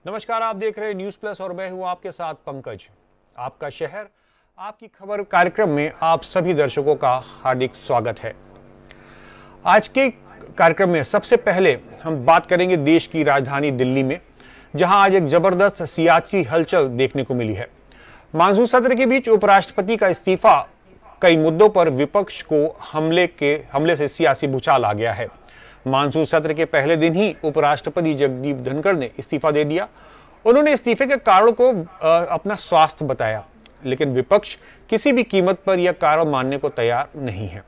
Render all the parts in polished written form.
नमस्कार, आप देख रहे हैं न्यूज प्लस और मैं हूं आपके साथ पंकज। आपका शहर आपकी खबर कार्यक्रम में आप सभी दर्शकों का हार्दिक स्वागत है। आज के कार्यक्रम में सबसे पहले हम बात करेंगे देश की राजधानी दिल्ली में, जहां आज एक जबरदस्त सियासी हलचल देखने को मिली है। मानसून सत्र के बीच उपराष्ट्रपति का इस्तीफा, कई मुद्दों पर विपक्ष को हमले से सियासी भूचाल आ गया है। मानसून सत्र के पहले दिन ही उपराष्ट्रपति जगदीप धनखड़ ने इस्तीफा दे दिया। उन्होंने इस्तीफे के कारण को अपना स्वास्थ्य बताया, लेकिन विपक्ष किसी भी कीमत पर यह कारण मानने को तैयार नहीं है।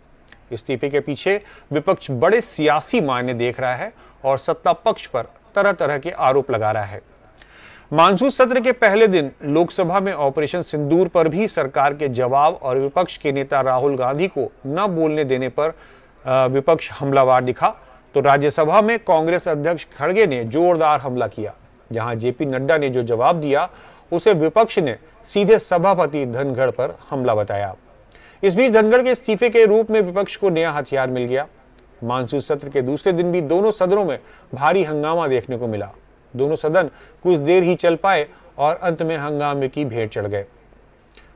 इस्तीफे के पीछे विपक्ष बड़े सियासी मायने देख रहा है और सत्ता पक्ष पर तरह तरह के आरोप लगा रहा है। मानसून सत्र के पहले दिन लोकसभा में ऑपरेशन सिंदूर पर भी सरकार के जवाब और विपक्ष के नेता राहुल गांधी को न बोलने देने पर विपक्ष हमलावर दिखा, तो राज्यसभा में कांग्रेस अध्यक्ष खड़गे ने जोरदार हमला किया। जहां जेपी नड्डा ने जो जवाब दिया उसे विपक्ष ने सीधे सभापति धनखड़ पर हमला बताया। इस बीच धनखड़ के इस्तीफे के रूप में विपक्ष को नया हथियार मिल गया। मानसून सत्र के दूसरे दिन भी दोनों सदनों में भारी हंगामा देखने को मिला। दोनों सदन कुछ देर ही चल पाए और अंत में हंगामे की भेंट चढ़ गए।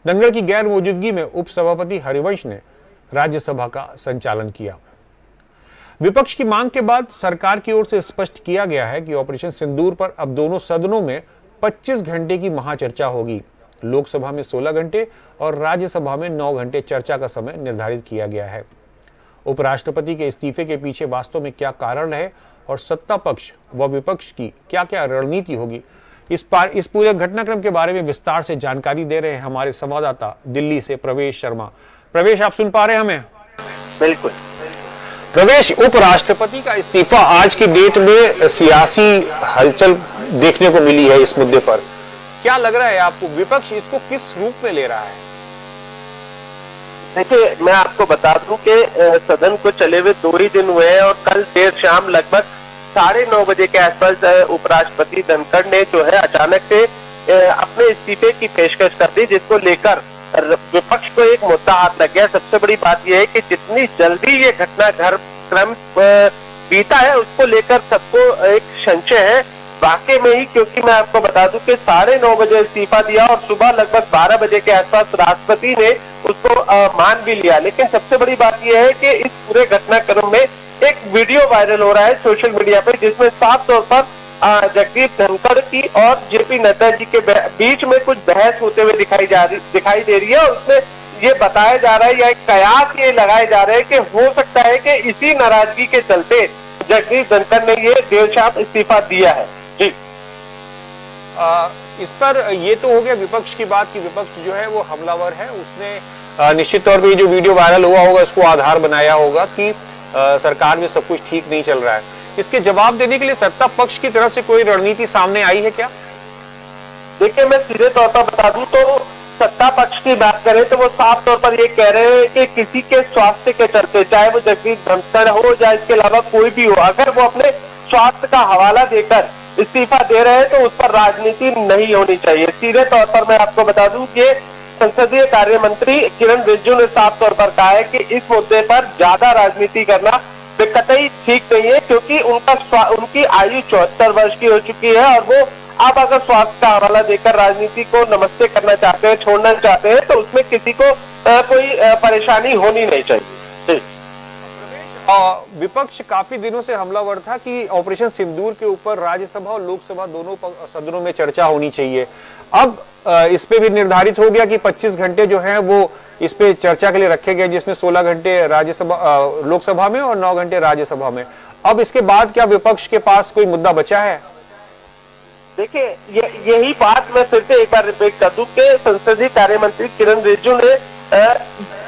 धनखड़ की गैर मौजूदगी में उपसभापति हरिवंश ने राज्यसभा का संचालन किया। विपक्ष की मांग के बाद सरकार की ओर से स्पष्ट किया गया है कि ऑपरेशन सिंदूर पर अब दोनों सदनों में 25 घंटे की महाचर्चा होगी। लोकसभा में 16 घंटे और राज्यसभा में 9 घंटे चर्चा का समय निर्धारित किया गया है। उपराष्ट्रपति के इस्तीफे के पीछे वास्तव में क्या कारण है और सत्ता पक्ष व विपक्ष की क्या क्या रणनीति होगी, इस पूरे घटनाक्रम के बारे में विस्तार से जानकारी दे रहे हैं हमारे संवाददाता दिल्ली से प्रवेश शर्मा। प्रवेश, आप सुन पा रहे हैं हमें? बिल्कुल प्रवेश, उपराष्ट्रपति का इस्तीफा आज की डेट में सियासी हलचल देखने को मिली है। इस मुद्दे पर क्या लग रहा है आपको, विपक्ष इसको किस रूप में ले रहा है? देखिए, मैं आपको बता दूं कि सदन को चले हुए 2 ही दिन हुए हैं और कल देर शाम लगभग 9:30 बजे के आसपास उपराष्ट्रपति धनखड़ ने जो है अचानक से अपने इस्तीफे की पेशकश कर दी, जिसको लेकर विपक्ष को एक मुद्दा हाथ लग गया। सबसे बड़ी बात यह है कि जितनी जल्दी ये घटनाक्रम बीता है उसको लेकर सबको एक संशय है वाकई में ही, क्योंकि मैं आपको बता दूं कि 9:30 बजे इस्तीफा दिया और सुबह लगभग 12 बजे के आसपास राष्ट्रपति ने उसको मान भी लिया। लेकिन सबसे बड़ी बात यह है कि इस पूरे घटनाक्रम में एक वीडियो वायरल हो रहा है सोशल मीडिया पर, जिसमें साफ तौर पर जगदीप धनखड़ की और जेपी नड्डा जी के बीच में कुछ बहस होते हुए दिखाई दे रही है। और उसमें ये बताया जा रहा है या एक कयास ये लगाए जा रहे हैं कि हो सकता है कि इसी नाराजगी के चलते जगदीप धनखड़ ने ये देर शाम इस्तीफा दिया है। जी, इस पर ये तो हो गया विपक्ष की बात कि विपक्ष जो है वो हमलावर है। उसने निश्चित तौर पे जो वीडियो वायरल हुआ होगा इसको आधार बनाया होगा कि सरकार में सब कुछ ठीक नहीं चल रहा है। इसके जवाब देने के लिए सत्ता पक्ष की तरफ से कोई रणनीति सामने आई है क्या? देखिए, मैं सीधे तौर पर बता दूं तो सत्ता पक्ष की बात करें तो वो साफ तौर पर ये कह रहे हैं कि किसी के स्वास्थ्य के चलते, चाहे वो जगदीप धनखड़ हो या इसके अलावा कोई भी हो, अगर वो अपने स्वास्थ्य का हवाला देकर इस्तीफा दे रहे हैं तो उस पर राजनीति नहीं होनी चाहिए। सीधे तौर पर मैं आपको बता दूं कि संसदीय कार्य मंत्री किरण रिजिजू ने साफ तौर पर कहा है कि इस मुद्दे पर ज्यादा राजनीति करना कतई ठीक नहीं है, क्योंकि उनकी आयु 74 वर्ष की हो चुकी है और वो अब अगर स्वास्थ्य का हवाला देकर राजनीति को नमस्ते करना चाहते हैं, छोड़ना चाहते हैं, तो उसमें किसी को कोई परेशानी होनी नहीं चाहिए। विपक्ष काफी दिनों से हमलावर था कि ऑपरेशन सिंदूर के ऊपर राज्यसभा और लोकसभा दोनों सदनों में चर्चा होनी चाहिए। अब इस पे भी निर्धारित हो गया कि 25 घंटे जो है वो इस पे चर्चा के लिए रखे गए, जिसमें 16 घंटे लोकसभा में और 9 घंटे राज्यसभा में। अब इसके बाद क्या विपक्ष के पास कोई मुद्दा बचा है? देखिए, यही बात मैं फिर से एक बार रिपीट कर दूं कि संसदीय कार्य मंत्री किरण रिजिजू ने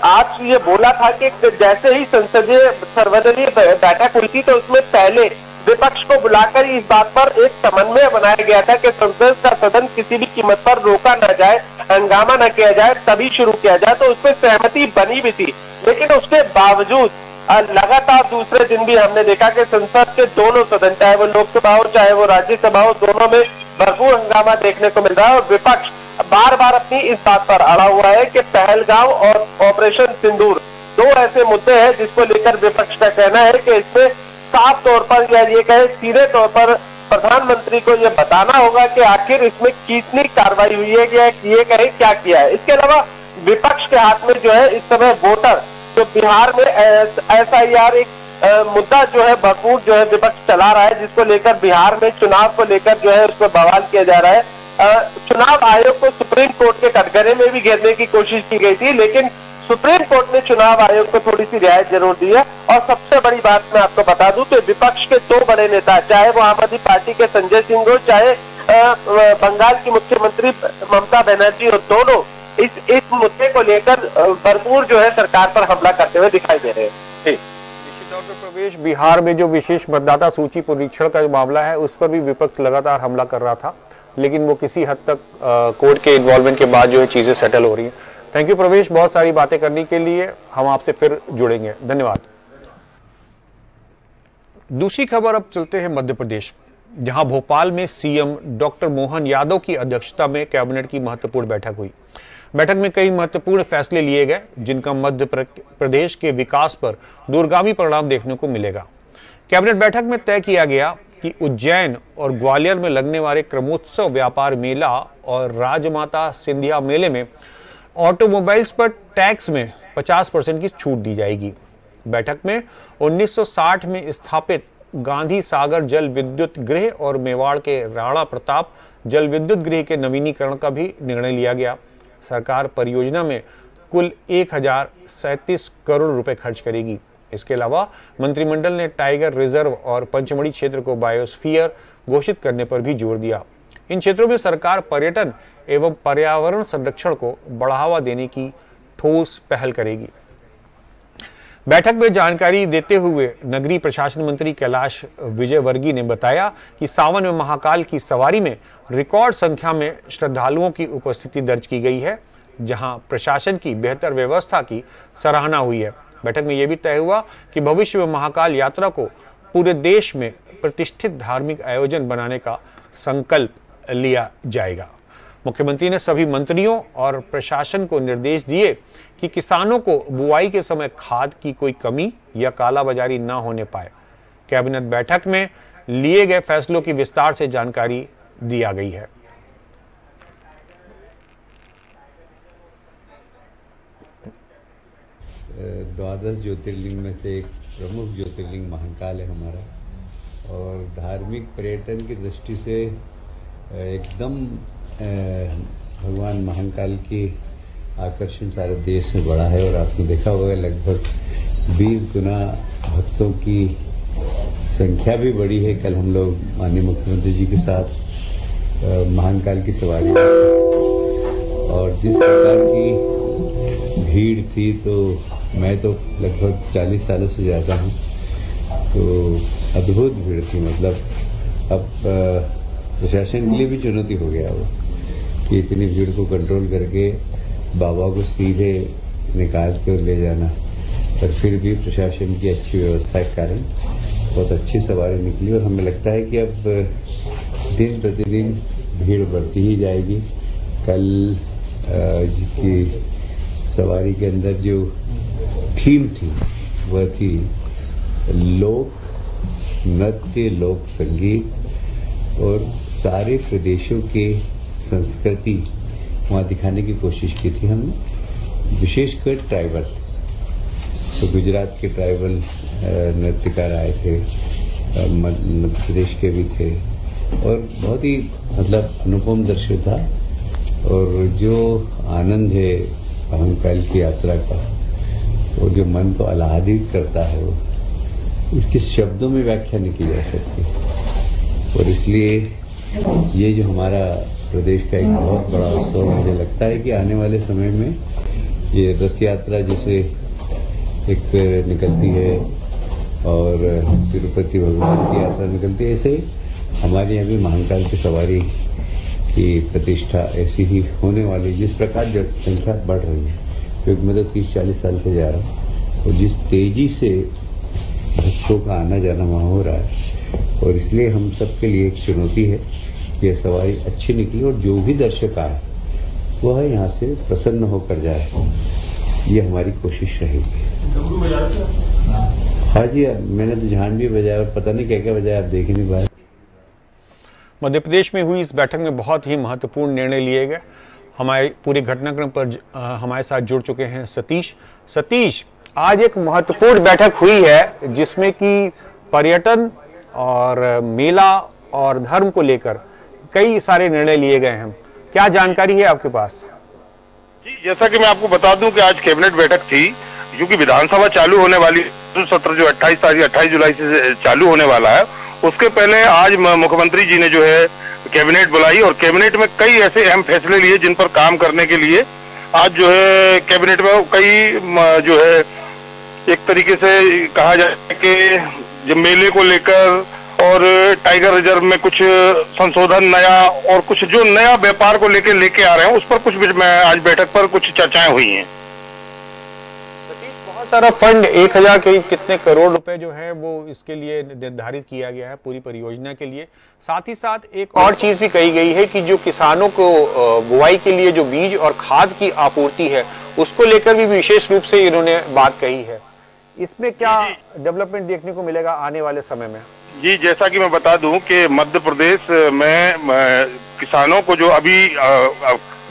आज ये बोला था कि जैसे ही संसदीय सर्वदलीय बैठक हुई थी तो उसमें पहले विपक्ष को बुलाकर इस बात पर एक समन्वय बनाया गया था कि संसद का सदन किसी भी कीमत पर रोका न जाए, हंगामा न किया जाए, तभी शुरू किया जाए। तो उसमें सहमति बनी भी थी, लेकिन उसके बावजूद लगातार दूसरे दिन भी हमने देखा कि संसद के दोनों सदन, चाहे वो लोकसभा हो चाहे वो राज्यसभा हो, दोनों में भरपूर हंगामा देखने को मिल रहा है। और विपक्ष बार बार अपनी इस बात पर अड़ा हुआ है कि पहलगाम और ऑपरेशन सिंदूर 2 ऐसे मुद्दे हैं जिसको लेकर विपक्ष का कहना है कि इसमें साफ तौर पर या ये कहे सीधे तौर पर प्रधानमंत्री को ये बताना होगा कि आखिर इसमें कितनी कार्रवाई हुई है, ये कहीं क्या किया है। इसके अलावा विपक्ष के हाथ में जो है इस समय वोटर, जो बिहार में SIR एक मुद्दा जो है भरपूर जो है विपक्ष चला रहा है, जिसको लेकर बिहार में चुनाव को लेकर जो है उसको बवाल किया जा रहा है। चुनाव आयोग को सुप्रीम कोर्ट के कटघरे में भी घेरने की कोशिश की गई थी, लेकिन सुप्रीम कोर्ट ने चुनाव आयोग को थोड़ी सी रियायत जरूर दी है। और सबसे बड़ी बात मैं आपको बता दूं कि विपक्ष के दो बड़े नेता, चाहे वो आम आदमी पार्टी के संजय सिंह हो, चाहे बंगाल की मुख्यमंत्री ममता बनर्जी हो, दोनों इस मुद्दे को लेकर भरपूर जो है सरकार पर हमला करते हुए दिखाई दे रहे हैं। निश्चित तौर पर प्रवेश, बिहार में जो विशेष मतदाता सूची परीक्षण का मामला है उस पर भी विपक्ष लगातार हमला कर रहा था, लेकिन वो किसी हद तक कोर्ट के इन्वॉल्वमेंट के बाद जो है चीजें सेटल हो रही हैं। थैंक यू प्रवेश, बहुत सारी बातें करने के लिए। हम आपसे फिर जुड़ेंगे, धन्यवाद। दूसरी खबर, अब चलते हैं मध्य प्रदेश, जहां भोपाल में सीएम डॉक्टर मोहन यादव की अध्यक्षता में कैबिनेट की महत्वपूर्ण बैठक हुई। बैठक में कई महत्वपूर्ण फैसले लिए गए, जिनका मध्य प्रदेश के विकास पर दूरगामी परिणाम देखने को मिलेगा। कैबिनेट बैठक में तय किया गया कि उज्जैन और ग्वालियर में लगने वाले क्रमोत्सव व्यापार मेला और राजमाता सिंधिया मेले में ऑटोमोबाइल्स पर टैक्स में 50% की छूट दी जाएगी। बैठक में 1960 में स्थापित गांधी सागर जल विद्युत गृह और मेवाड़ के राणा प्रताप जल विद्युत गृह के नवीनीकरण का भी निर्णय लिया गया। सरकार परियोजना में कुल 1037 करोड़ रुपए खर्च करेगी। इसके अलावा मंत्रिमंडल ने टाइगर रिजर्व और पंचमढ़ी क्षेत्र को बायोस्फीयर घोषित करने पर भी जोर दिया। इन क्षेत्रों में सरकार पर्यटन एवं पर्यावरण संरक्षण को बढ़ावा देने की ठोस पहल करेगी। बैठक में जानकारी देते हुए नगरीय प्रशासन मंत्री कैलाश विजयवर्गीय ने बताया कि सावन में महाकाल की सवारी में रिकॉर्ड संख्या में श्रद्धालुओं की उपस्थिति दर्ज की गई है, जहां प्रशासन की बेहतर व्यवस्था की सराहना हुई है। बैठक में यह भी तय हुआ कि भविष्य में महाकाल यात्रा को पूरे देश में प्रतिष्ठित धार्मिक आयोजन बनाने का संकल्प लिया जाएगा। मुख्यमंत्री ने सभी मंत्रियों और प्रशासन को निर्देश दिए कि किसानों को बुआई के समय खाद की कोई कमी या कालाबाजारी न होने पाए। कैबिनेट बैठक में लिए गए फैसलों की विस्तार से जानकारी दिया गई है। द्वादश ज्योतिर्लिंग में से एक प्रमुख ज्योतिर्लिंग महाकाल है हमारा, और धार्मिक पर्यटन की दृष्टि से एकदम भगवान महाकाल की आकर्षण सारे देश में बड़ा है। और आपने देखा होगा लगभग 20 गुना भक्तों की संख्या भी बड़ी है। कल हम लोग माननीय मुख्यमंत्री जी के साथ महाकाल की सवारी और जिस प्रकार की भीड़ थी, तो मैं तो लगभग 40 सालों से जाता हूँ, तो अद्भुत भीड़ थी। मतलब अब प्रशासन के लिए भी चुनौती हो गया वो कि इतनी भीड़ को कंट्रोल करके बाबा को सीधे निकाल कर ले जाना। पर फिर भी प्रशासन की अच्छी व्यवस्था के कारण बहुत अच्छी सवारी निकली, और हमें लगता है कि अब दिन प्रतिदिन भीड़ बढ़ती ही जाएगी। कल की सवारी के अंदर जो थीम थी वह थी लोक नृत्य, लोक संगीत और सारे प्रदेशों के संस्कृति वहाँ दिखाने की कोशिश की थी हमने, विशेषकर ट्राइबल। तो गुजरात के ट्राइबल नृत्यकार आए थे, मध्य प्रदेश के भी थे, और बहुत ही मतलब अनुपम दृश्य था। और जो आनंद है महाकाल की यात्रा का, वो जो मन को आह्लादित करता है, वो उसके शब्दों में व्याख्या नहीं की जा सकती। और इसलिए ये जो हमारा प्रदेश का एक बहुत बड़ा उत्सव, मुझे लगता है कि आने वाले समय में ये रथ यात्रा जैसे एक निकलती है और तिरुपति भगवान की यात्रा निकलती है, ऐसे हमारे यहाँ भी महाकाल की सवारी की प्रतिष्ठा ऐसी ही होने वाली। जिस प्रकार जनसंख्या बढ़ रही है, क्योंकि मैं तो 30-40 साल से जा रहा हूँ, और जिस तेजी से भक्तों का आना जाना वहाँ हो रहा है, और इसलिए हम सबके लिए एक चुनौती है कि यह सवारी अच्छी निकली और जो भी दर्शक आए वह यहाँ से प्रसन्न होकर जाए, ये हमारी कोशिश रहेगी। हाँ जी, मैंने तो झांझ भी बजाया और पता नहीं क्या क्या बजाया, आप देख नहीं पाए। मध्य प्रदेश में हुई इस बैठक में बहुत ही महत्वपूर्ण निर्णय लिए गए। हमारे पूरे घटनाक्रम पर हमारे साथ जुड़ चुके हैं सतीश, आज एक महत्वपूर्ण बैठक हुई है जिसमें कि पर्यटन और मेला और धर्म को लेकर कई सारे निर्णय लिए गए हैं। क्या जानकारी है आपके पास? जी, जैसा कि मैं आपको बता दूं कि आज कैबिनेट बैठक थी, क्योंकि विधानसभा चालू होने वाली सत्र जो 28 जुलाई से चालू होने वाला है, उसके पहले आज मुख्यमंत्री जी ने जो है कैबिनेट बुलाई और कैबिनेट में कई ऐसे अहम फैसले लिए जिन पर काम करने के लिए आज जो है कैबिनेट में कई जो है एक तरीके से कहा जाए कि जो मेले को लेकर और टाइगर रिजर्व में कुछ संशोधन नया और कुछ जो नया व्यापार को लेके आ रहे हैं उस पर कुछ आज बैठक पर कुछ चर्चाएं हुई हैं। बहुत सारा फंड 1000 करीब कितने करोड़ रुपए जो है वो इसके लिए निर्धारित किया गया है पूरी परियोजना के लिए। साथ ही साथ एक और चीज भी कही गई है कि जो किसानों को बुआई के लिए जो बीज और खाद की आपूर्ति है उसको लेकर भी विशेष रूप से इन्होंने बात कही है। इसमें क्या डेवलपमेंट देखने को मिलेगा आने वाले समय में? जी, जैसा कि मैं बता दूं कि मध्य प्रदेश में किसानों को जो अभी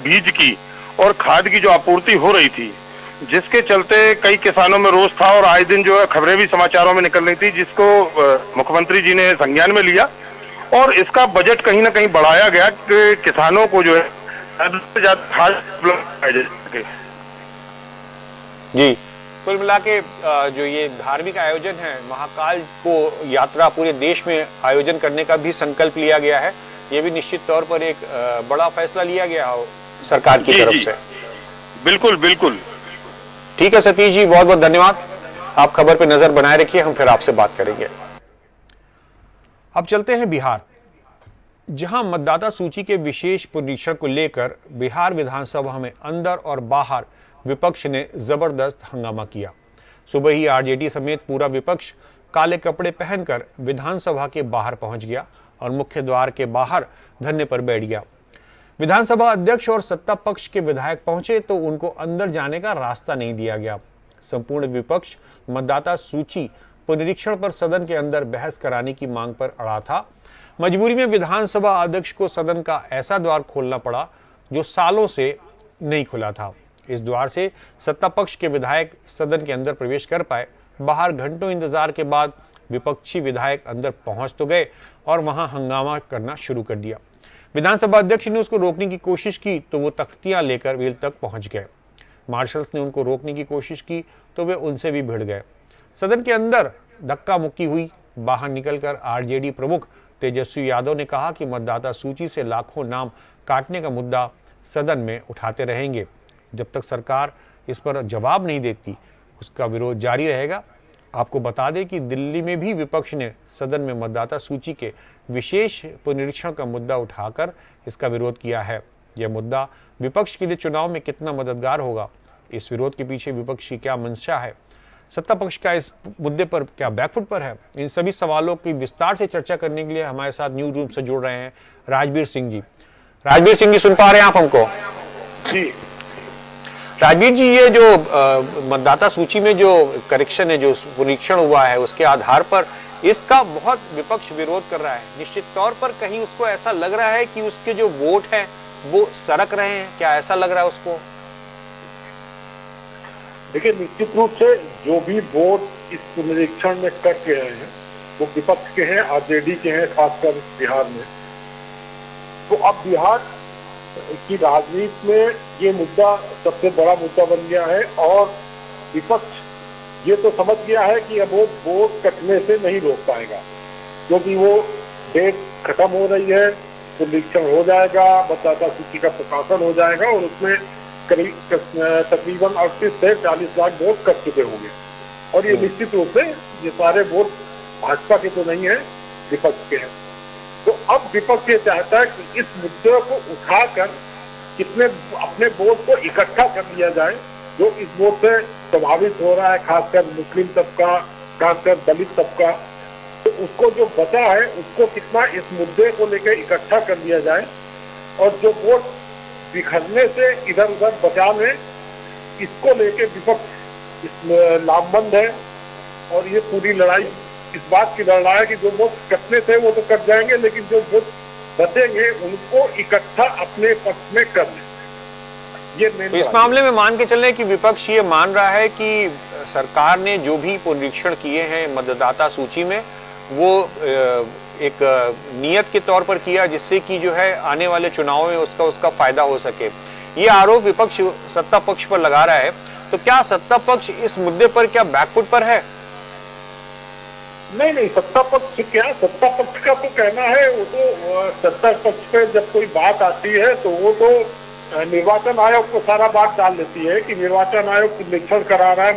बीज की और खाद की जो आपूर्ति हो रही थी, जिसके चलते कई किसानों में रोष था और आए दिन जो है खबरें भी समाचारों में निकल रही थी, जिसको मुख्यमंत्री जी ने संज्ञान में लिया और इसका बजट कहीं ना कहीं बढ़ाया गया कि किसानों को जो है ज्यादा खाद उपलब्ध। जी, कुल मिला के जो ये धार्मिक आयोजन है, महाकाल को यात्रा पूरे देश में आयोजन करने का भी संकल्प लिया गया है। ये भी निश्चित तौर पर एक बड़ा फैसला लिया गया हो सरकार की तरफ से। बिल्कुल बिल्कुल। ठीक है सतीश जी, बहुत बहुत धन्यवाद। आप खबर पे नजर बनाए रखिए, हम फिर आपसे बात करेंगे। अब चलते हैं बिहार, जहां मतदाता सूची के विशेष पुनरीक्षण को लेकर बिहार विधानसभा में अंदर और बाहर विपक्ष ने जबरदस्त हंगामा किया। सुबह ही आरजेडी समेत पूरा विपक्ष काले कपड़े पहनकर विधानसभा के बाहर पहुंच गया और मुख्य द्वार के बाहर धरने पर बैठ गया। विधानसभा अध्यक्ष और सत्ता पक्ष के विधायक पहुंचे तो उनको अंदर जाने का रास्ता नहीं दिया गया। संपूर्ण विपक्ष मतदाता सूची पुनरीक्षण पर सदन के अंदर बहस कराने की मांग पर अड़ा था। मजबूरी में विधानसभा अध्यक्ष को सदन का ऐसा द्वार खोलना पड़ा जो सालों से नहीं खुला था। इस द्वार से सत्ता पक्ष के विधायक सदन के अंदर प्रवेश कर पाए। बाहर घंटों इंतजार के बाद विपक्षी विधायक अंदर पहुंच तो गए और वहां हंगामा करना शुरू कर दिया। विधानसभा अध्यक्ष ने उसको रोकने की कोशिश की तो वो तख्तियां लेकर वेल तक पहुंच गए। मार्शल्स ने उनको रोकने की कोशिश की तो वे उनसे भी भिड़ गए। सदन के अंदर धक्का मुक्की हुई। बाहर निकलकर आरजेडी प्रमुख तेजस्वी यादव ने कहा कि मतदाता सूची से लाखों नाम काटने का मुद्दा सदन में उठाते रहेंगे। जब तक सरकार इस पर जवाब नहीं देती उसका विरोध जारी रहेगा। आपको बता दें कि दिल्ली में भी विपक्ष ने सदन में मतदाता सूची के विशेष पुनरीक्षण का मुद्दा उठाकर इसका विरोध किया है। यह मुद्दा विपक्ष के लिए चुनाव में कितना मददगार होगा, इस विरोध के पीछे विपक्ष की क्या मंशा है, सत्ता पक्ष का इस मुद्दे पर क्या बैकफुट पर है, इन सभी सवालों की विस्तार से चर्चा करने के लिए हमारे साथ न्यूज रूम से जुड़ रहे हैं राजवीर सिंह जी। राजवीर सिंह जी, सुन पा रहे हैं आप हमको? जी राजवीर जी, ये जो मतदाता सूची में जो करेक्शन है, जो पुनरीक्षण हुआ है, उसके आधार पर इसका बहुत विपक्ष विरोध कर रहा है। निश्चित तौर पर कहीं उसको ऐसा लग रहा है कि उसके जो वोट हैं वो सरक रहे हैं, क्या ऐसा लग रहा है उसको? देखिए, निश्चित रूप से जो भी वोट इस पुनरीक्षण में कट गए हैं वो विपक्ष के हैं, आरजेडी के हैं, खासकर बिहार में। तो अब बिहार की राजनीति में ये मुद्दा सबसे बड़ा मुद्दा बन गया है और विपक्ष ये तो समझ गया है कि अब वो वोट कटने से नहीं रोक पाएगा, क्योंकि वो डेट खत्म हो रही है, पुनरीक्षण हो जाएगा, मतदाता सूची का प्रकाशन हो जाएगा और उसमें करीब तकरीबन 38 से 40 लाख वोट कट चुके होंगे। और ये निश्चित रूप से ये सारे वोट भाजपा के तो नहीं है, विपक्ष के हैं। तो अब विपक्ष ये चाहता है कि इस मुद्दे को उठाकर कितने अपने वोट को इकट्ठा कर लिया जाए जो इस वोट से प्रभावित हो रहा है, खासकर मुस्लिम तबका, खासकर दलित तबका। तो उसको जो बचा है उसको कितना इस मुद्दे को लेकर इकट्ठा कर लिया जाए और जो वोट बिखरने से इधर उधर बचा लें, इसको लेके विपक्ष इसमें लामबंद है। और ये पूरी लड़ाई इस बात की लड़ाई है कि जो वोट कटने थे वो तो कट जाएंगे, लेकिन जो वोट बचेंगे उनको इकट्ठा अपने पक्ष में कर लें। ये तो इस मामले में मान के चलें कि विपक्ष ये मान रहा है कि सरकार ने जो भी पुनरीक्षण किए हैं मतदाता सूची में वो एक नियत के तौर पर किया, जिससे कि जो है आने वाले चुनाव में उसका फायदा हो सके। ये आरोप विपक्ष सत्ता पक्ष पर लगा रहा है। तो क्या सत्ता पक्ष इस मुद्दे पर क्या बैकफुट पर है? नहीं, सत्ता पक्ष क्या, सत्ता पक्ष का तो कहना है, वो तो सत्ता पक्ष पे जब कोई बात आती है तो वो तो निर्वाचन आयोग को सारा बात डाल देती है कि निर्वाचन आयोग पुनरीक्षण करा रहा है,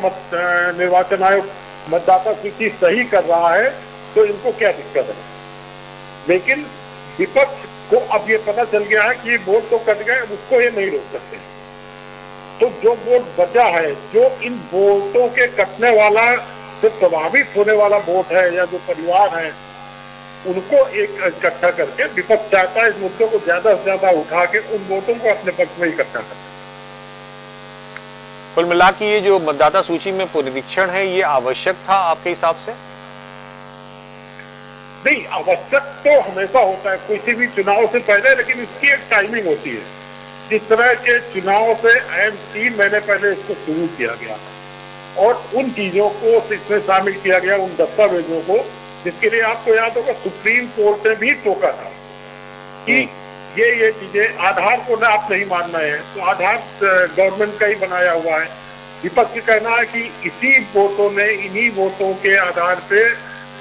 निर्वाचन आयोग मतदाता सूची सही कर रहा है, तो इनको क्या दिक्कत है। लेकिन विपक्ष को अब ये पता चल गया है कि वोट तो कट गए, उसको ये नहीं रोक सकते। तो जो वोट बचा है, जो इन वोटों के कटने वाला, जो प्रभावित होने वाला वोट है या जो परिवार है, उनको एक इकट्ठा करके विपक्ष चाहता है इस मुद्दे को ज्यादा से ज्यादा उठा के उन वोटों को अपने पक्ष में इकट्ठा करना। कुल मिला के ये जो मतदाता सूची में पुनरीक्षण है, ये आवश्यक था आपके हिसाब से? नहीं, आवश्यक तो हमेशा होता है किसी भी चुनाव से पहले, लेकिन इसकी एक टाइमिंग होती है। जिस तरह के चुनाव से 3 महीने पहले इसको शुरू किया गया और उन चीजों को इसमें शामिल किया गया, उन दस्तावेजों को, जिसके लिए आपको याद होगा सुप्रीम कोर्ट ने भी टोका था कि ये चीजें, आधार को ना आप नहीं मान रहे हैं तो आधार गवर्नमेंट का ही बनाया हुआ है। विपक्ष का कहना है कि इसी वोटों ने, इन्हीं वोटों के आधार पे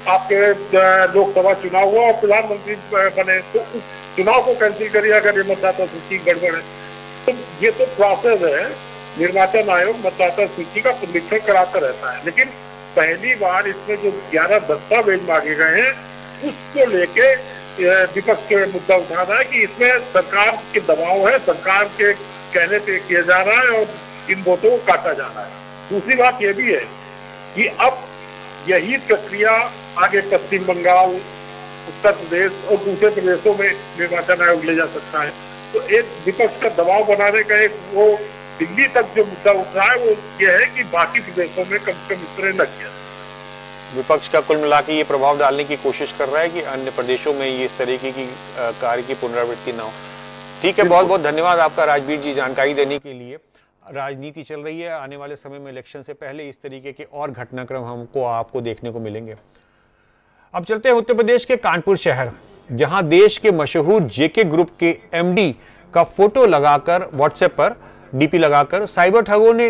आपके लोकसभा चुनाव हुआ और प्रधानमंत्री बने, तो उस चुनाव को कैंसिल करिए अगर ये मतदाता सूची गड़बड़ है। तो ये तो प्रोसेस है, निर्वाचन आयोग मतदाता सूची का पुनरीक्षण कराता रहता है। लेकिन पहली बार इसमें जो 11 दस्तावेज मांगे गए हैं, उसको लेके विपक्ष के मुद्दा उठा रहा है कि इसमें सरकार के दबाव है, सरकार के कहने पे किया जा रहा है और इन वोटों को काटा जा रहा है। दूसरी बात यह भी है कि अब यही प्रक्रिया आगे पश्चिम बंगाल, उत्तर प्रदेश और दूसरे प्रदेशों में निर्वाचन आयोग ले जा सकता है। तो एक विपक्ष का दबाव बनाने का एक वो दिल्ली तक जो मुद्दा उठ रहा है वो ये है कि बाकी प्रदेशों में कम से कम इस तरह न किया। विपक्ष का कुल मिला के ये प्रभाव डालने की कोशिश कर रहा है कि अन्य प्रदेशों में ये इस तरीके की कार्य की पुनरावृत्ति ना हो। ठीक है, बहुत बहुत धन्यवाद आपका राजवीर जी जानकारी देने के लिए। राजनीति चल रही है, आने वाले समय में इलेक्शन से पहले इस तरीके के और घटनाक्रम हमको आपको देखने को मिलेंगे। अब चलते हैं उत्तर प्रदेश के कानपुर शहर, जहां देश के मशहूर जेके ग्रुप के एमडी का फोटो लगाकर व्हाट्सएप पर डीपी लगाकर साइबर ठगों ने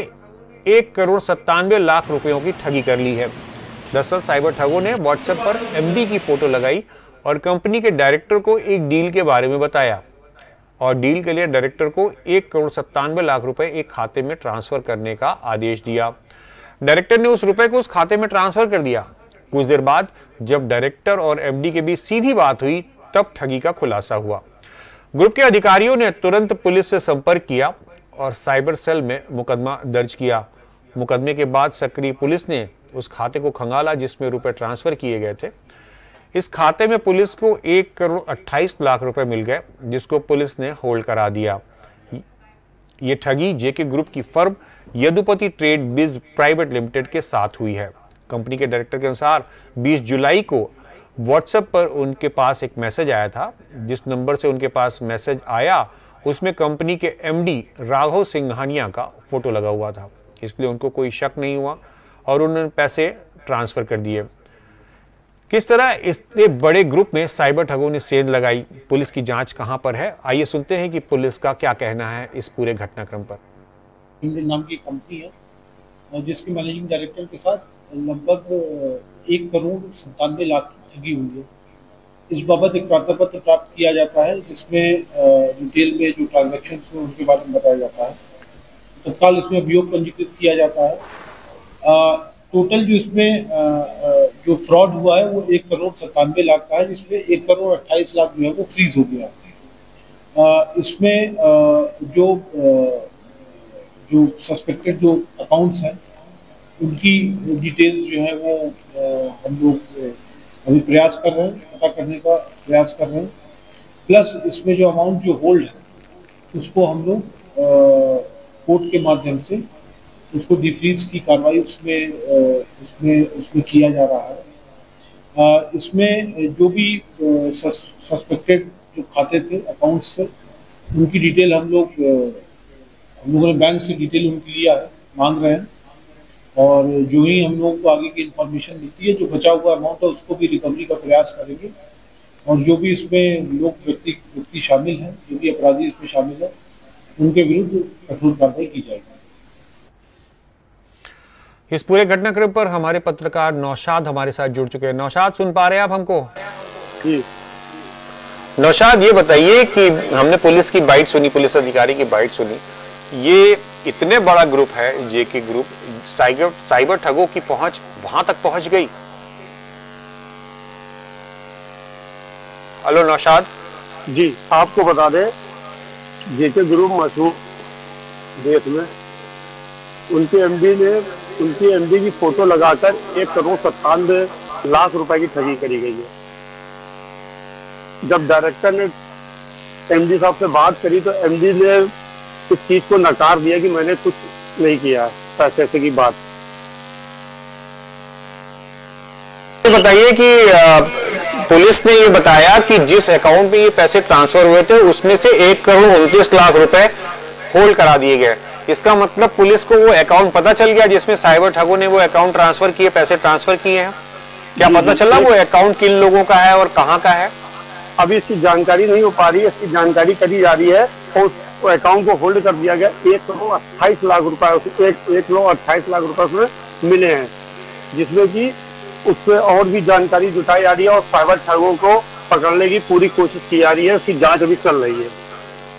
1,97,00,000 रुपयों की ठगी कर ली है। दरअसल साइबर ठगों ने व्हाट्सएप पर एमडी की फोटो लगाई और कंपनी के डायरेक्टर को एक डील के बारे में बताया और डील के लिए डायरेक्टर को 1,97,00,000 रुपए एक खाते में ट्रांसफर करने का आदेश दिया। डायरेक्टर ने उस रुपए को उस खाते में ट्रांसफर कर दिया। कुछ देर बाद जब डायरेक्टर और एमडी के बीच सीधी बात हुई, तब ठगी का खुलासा हुआ। ग्रुप के अधिकारियों ने तुरंत पुलिस से संपर्क किया और साइबर सेल में मुकदमा दर्ज किया। मुकदमे के बाद सक्रिय पुलिस ने उस खाते को खंगाला जिसमें रुपए ट्रांसफर किए गए थे। इस खाते में पुलिस को 1,28,00,000 रुपए मिल गए, जिसको पुलिस ने होल्ड करा दिया। ये ठगी जेके ग्रुप की फर्म यदुपति ट्रेड बिज प्राइवेट लिमिटेड के साथ हुई है। कंपनी के डायरेक्टर के अनुसार 20 जुलाई को व्हाट्सएप पर उनके पास एक मैसेज आया था। जिस नंबर से उनके पास मैसेज आया उसमें कंपनी के एमडी राघव सिंघानिया का फोटो लगा हुआ था, इसलिए उनको कोई शक नहीं हुआ और उन्होंने पैसे ट्रांसफर कर दिए। किस तरह इतने बड़े ग्रुप में साइबर ठगों ने सेंध लगाई, पुलिस की जांच कहां पर है, आइए सुनते हैं कि पुलिस का क्या कहना है इस पूरे घटनाक्रम पर। नाम की कंपनी है जिसके मैनेजिंग डायरेक्टर के साथ लगभग 1,97,00,000 की ठगी हुई है। इस बाबत एक प्रार्थना प्राप्त किया जाता है जिसमें डिटेल में जो ट्रांजैक्शन हुए उनके बारे में बताया जाता है। तत्काल इसमें अभियोग पंजीकृत किया जाता है। टोटल जो इसमें जो फ्रॉड हुआ है वो 1,97,00,000 का है, जिसमें 1,28,00,000 जो है वो फ्रीज हो गया। इसमें जो सस्पेक्टेड जो अकाउंट्स हैं उनकी डिटेल्स जो है वो हम लोग अभी प्रयास कर रहे हैं, पता करने का प्रयास कर रहे हैं। प्लस इसमें जो अमाउंट जो होल्ड है उसको हम लोग कोर्ट के माध्यम से उसको डिफ्रीज की कार्रवाई उसमें किया जा रहा है। इसमें जो भी सस्पेक्टेड जो खाते थे अकाउंट से, उनकी डिटेल हम लोगों ने बैंक से डिटेल उनकी लिया है, मांग रहे हैं। और जो ही हम लोगों को आगे की इंफॉर्मेशन मिलती है, जो बचा हुआ अमाउंट है उसको भी रिकवरी का प्रयास करेंगे। और जो भी इसमें लोग व्यक्ति शामिल हैं, जो भी अपराधी इसमें शामिल है, उनके विरुद्ध कठोर कार्रवाई की जाएगी। इस पूरे घटनाक्रम पर हमारे पत्रकार नौशाद हमारे साथ जुड़ चुके हैं। नौशाद, सुन पा रहे हैं आप हमको? जी नौशाद, ये बताइए कि हमने पुलिस की बाइट सुनी, पुलिस अधिकारी की बाइट सुनी, ये इतने बड़ा ग्रुप है जेके ग्रुप, साइबर ठगों की पहुंच वहां तक पहुंच गई। हेलो नौशाद जी, आपको बता दें जेके ग्रुप मशहूर देश में, उनके एमडी की फोटो लगाकर 1,97,00,000 रुपए की ठगी करी गई है। जब डायरेक्टर ने एमडी साहब से बात करी तो एमडी ने इस चीज को नकार दिया कि मैंने कुछ नहीं किया, पैसे की बात। बताइए कि पुलिस ने ये बताया कि जिस अकाउंट में ये पैसे ट्रांसफर हुए थे उसमें से 1,29,00,000 रुपए होल्ड करा दिए गए। इसका मतलब पुलिस को वो अकाउंट पता चल गया जिसमें साइबर ठगों ने वो अकाउंट ट्रांसफर किए, पैसे ट्रांसफर किए हैं। क्या पता चला वो अकाउंट किन लोगों का है और कहाँ का है? अभी इसकी जानकारी नहीं हो पा रही है, इसकी जानकारी करी जा रही है। और उस अकाउंट को होल्ड कर दिया गया। 1,28,00,000 रुपए, 1,28,00,000 रुपए उसमें मिले हैं, जिसमें कि उससे और भी जानकारी जुटाई जा रही है और साइबर ठगों को पकड़ने की पूरी कोशिश की जा रही है। उसकी जांच अभी चल रही है।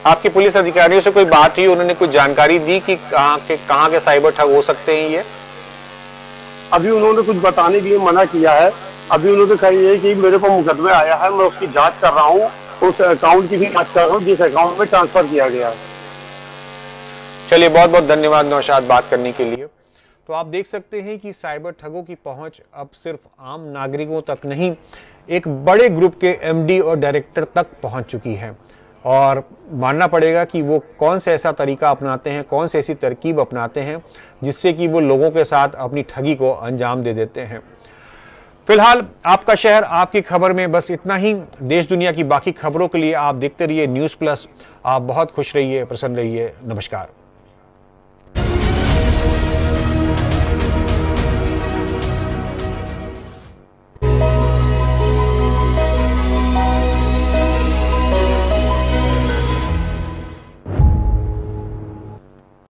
आपके पुलिस अधिकारियों से कोई बात हुई, उन्होंने कुछ जानकारी दी कि कहाँ के साइबर ठग हो सकते हैं? ये अभी उन्होंने कुछ बताने के लिए मना किया है। अभी उन्होंने कहा है कि मेरे को मुकदमे आया है, मैं उसकी जांच कर रहा हूँ, उस अकाउंट की भी जांच कर रहा हूँ जिस अकाउंट में ट्रांसफर किया गया है। चलिए, बहुत बहुत धन्यवाद नौशाद बात करने के लिए। तो आप देख सकते हैं कि साइबर ठगों की पहुंच अब सिर्फ आम नागरिकों तक नहीं, एक बड़े ग्रुप के एमडी और डायरेक्टर तक पहुंच चुकी है। और मानना पड़ेगा कि वो कौन से ऐसा तरीका अपनाते हैं, कौन सी ऐसी तरकीब अपनाते हैं जिससे कि वो लोगों के साथ अपनी ठगी को अंजाम दे देते हैं। फिलहाल आपका शहर आपकी खबर में बस इतना ही। देश दुनिया की बाकी खबरों के लिए आप देखते रहिए न्यूज़ प्लस। आप बहुत खुश रहिए, प्रसन्न रहिए। नमस्कार।